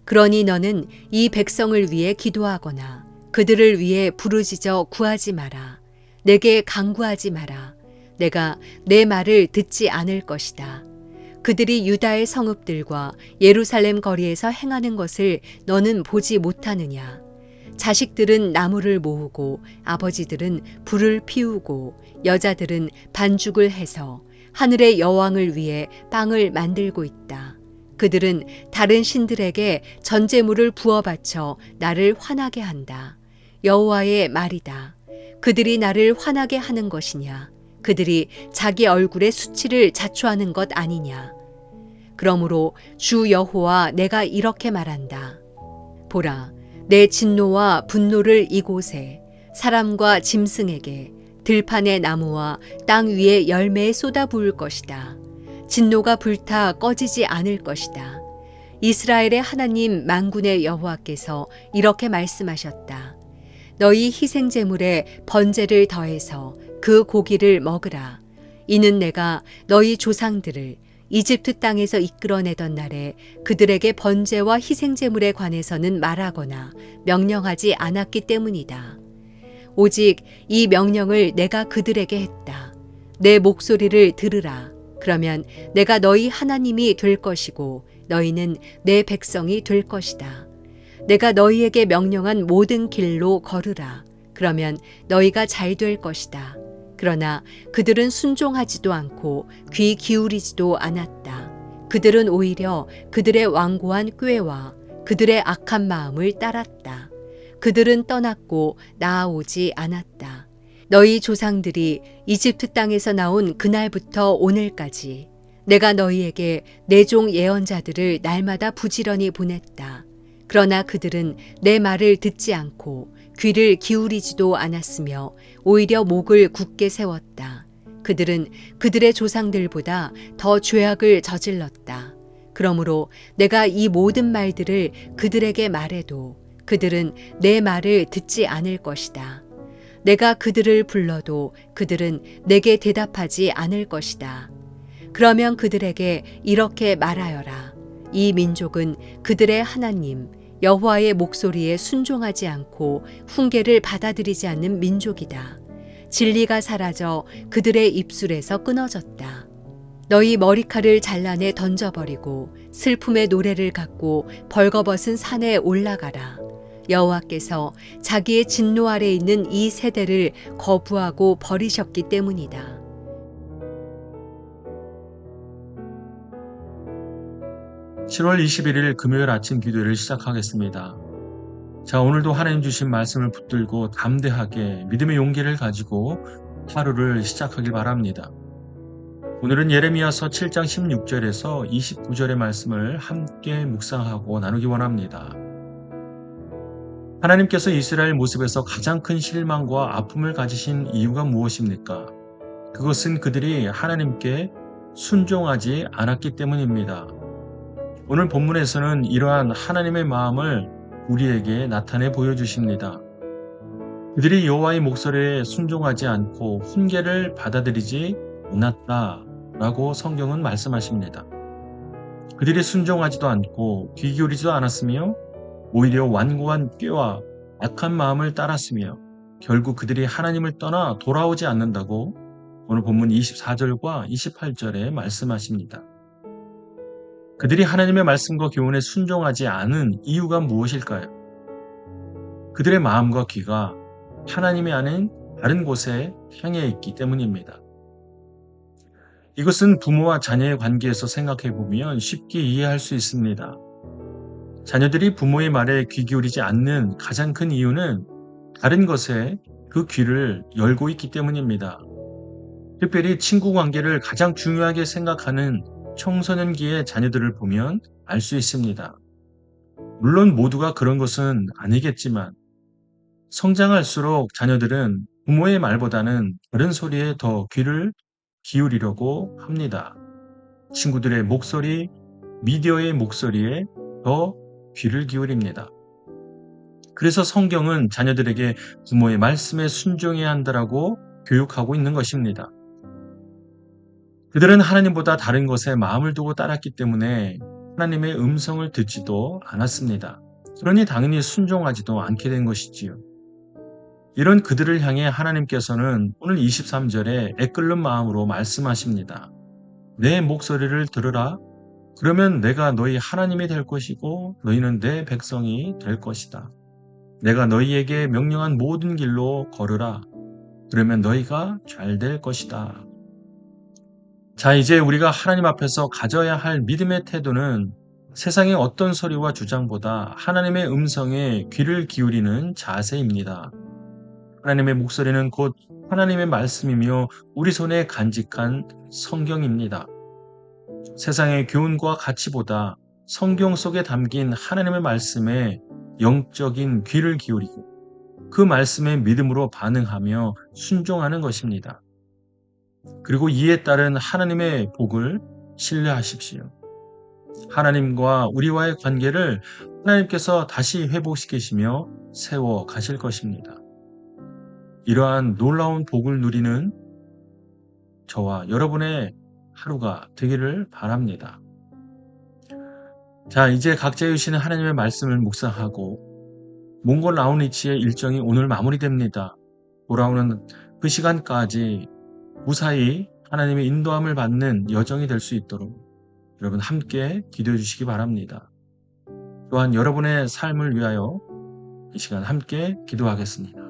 그러니 너는 이 백성을 위해 기도하거나 그들을 위해 부르짖어 구하지 마라. 내게 간구하지 마라. 내가 내 말을 듣지 않을 것이다. 그들이 유다의 성읍들과 예루살렘 거리에서 행하는 것을 너는 보지 못하느냐? 자식들은 나무를 모으고 아버지들은 불을 피우고 여자들은 반죽을 해서 하늘의 여왕을 위해 빵을 만들고 있다. 그들은 다른 신들에게 전제물을 부어 바쳐 나를 화나게 한다. 여호와의 말이다. 그들이 나를 화나게 하는 것이냐? 그들이 자기 얼굴의 수치를 자초하는 것 아니냐? 그러므로 주 여호와 내가 이렇게 말한다. 보라, 내 진노와 분노를 이곳에 사람과 짐승에게 들판의 나무와 땅 위의 열매에 쏟아부을 것이다. 진노가 불타 꺼지지 않을 것이다. 이스라엘의 하나님 만군의 여호와께서 이렇게 말씀하셨다. 너희 희생제물에 번제를 더해서 그 고기를 먹으라. 이는 내가 너희 조상들을 이집트 땅에서 이끌어내던 날에 그들에게 번제와 희생제물에 관해서는 말하거나 명령하지 않았기 때문이다. 오직 이 명령을 내가 그들에게 했다. 내 목소리를 들으라. 그러면 내가 너희 하나님이 될 것이고 너희는 내 백성이 될 것이다. 내가 너희에게 명령한 모든 길로 걸으라. 그러면 너희가 잘 될 것이다. 그러나 그들은 순종하지도 않고 귀 기울이지도 않았다. 그들은 오히려 그들의 완고한 꾀와 그들의 악한 마음을 따랐다. 그들은 떠났고 나아오지 않았다. 너희 조상들이 이집트 땅에서 나온 그날부터 오늘까지 내가 너희에게 내 종 예언자들을 날마다 부지런히 보냈다. 그러나 그들은 내 말을 듣지 않고 귀를 기울이지도 않았으며 오히려 목을 굳게 세웠다. 그들은 그들의 조상들보다 더 죄악을 저질렀다. 그러므로 내가 이 모든 말들을 그들에게 말해도 그들은 내 말을 듣지 않을 것이다. 내가 그들을 불러도 그들은 내게 대답하지 않을 것이다. 그러면 그들에게 이렇게 말하여라. 이 민족은 그들의 하나님 여호와의 목소리에 순종하지 않고 훈계를 받아들이지 않는 민족이다. 진리가 사라져 그들의 입술에서 끊어졌다. 너희 머리칼을 잘라내 던져버리고 슬픔의 노래를 갖고 벌거벗은 산에 올라가라. 여호와께서 자기의 진노 아래 있는 이 세대를 거부하고 버리셨기 때문이다. (7월 21일) 금요일 아침 기도를 시작하겠습니다. 자, 오늘도 하나님 주신 말씀을 붙들고 담대하게 믿음의 용기를 가지고 하루를 시작하길 바랍니다. 오늘은 예레미야서 7장 16절에서 29절의 말씀을 함께 묵상하고 나누기 원합니다. 하나님께서 이스라엘 모습에서 가장 큰 실망과 아픔을 가지신 이유가 무엇입니까? 그것은 그들이 하나님께 순종하지 않았기 때문입니다. 오늘 본문에서는 이러한 하나님의 마음을 우리에게 나타내 보여주십니다. 그들이 여호와의 목소리에 순종하지 않고 훈계를 받아들이지 않았다라고 성경은 말씀하십니다. 그들이 순종하지도 않고 귀 기울이지도 않았으며 오히려 완고한 꾀와 악한 마음을 따랐으며 결국 그들이 하나님을 떠나 돌아오지 않는다고 오늘 본문 24절과 28절에 말씀하십니다. 그들이 하나님의 말씀과 교훈에 순종하지 않은 이유가 무엇일까요? 그들의 마음과 귀가 하나님이 아닌 다른 곳에 향해 있기 때문입니다. 이것은 부모와 자녀의 관계에서 생각해 보면 쉽게 이해할 수 있습니다. 자녀들이 부모의 말에 귀 기울이지 않는 가장 큰 이유는 다른 것에 그 귀를 열고 있기 때문입니다. 특별히 친구 관계를 가장 중요하게 생각하는 청소년기의 자녀들을 보면 알 수 있습니다. 물론 모두가 그런 것은 아니겠지만 성장할수록 자녀들은 부모의 말보다는 다른 소리에 더 귀를 기울이려고 합니다. 친구들의 목소리, 미디어의 목소리에 더 귀를 기울입니다. 그래서 성경은 자녀들에게 부모의 말씀에 순종해야 한다라고 교육하고 있는 것입니다. 그들은 하나님보다 다른 것에 마음을 두고 따랐기 때문에 하나님의 음성을 듣지도 않았습니다. 그러니 당연히 순종하지도 않게 된 것이지요. 이런 그들을 향해 하나님께서는 오늘 23절에 애끓는 마음으로 말씀하십니다. 내 목소리를 들으라. 그러면 내가 너희 하나님이 될 것이고 너희는 내 백성이 될 것이다. 내가 너희에게 명령한 모든 길로 걸으라. 그러면 너희가 잘 될 것이다. 자, 이제 우리가 하나님 앞에서 가져야 할 믿음의 태도는 세상의 어떤 소리와 주장보다 하나님의 음성에 귀를 기울이는 자세입니다. 하나님의 목소리는 곧 하나님의 말씀이며 우리 손에 간직한 성경입니다. 세상의 교훈과 가치보다 성경 속에 담긴 하나님의 말씀에 영적인 귀를 기울이고 그 말씀에 믿음으로 반응하며 순종하는 것입니다. 그리고 이에 따른 하나님의 복을 신뢰하십시오. 하나님과 우리와의 관계를 하나님께서 다시 회복시키시며 세워 가실 것입니다. 이러한 놀라운 복을 누리는 저와 여러분의 하루가 되기를 바랍니다. 자, 이제 각자 주시는 하나님의 말씀을 묵상하고 몽골 라우니치의 일정이 오늘 마무리됩니다. 돌아오는 그 시간까지 무사히 하나님의 인도함을 받는 여정이 될 수 있도록 여러분 함께 기도해 주시기 바랍니다. 또한 여러분의 삶을 위하여 이 시간 함께 기도하겠습니다.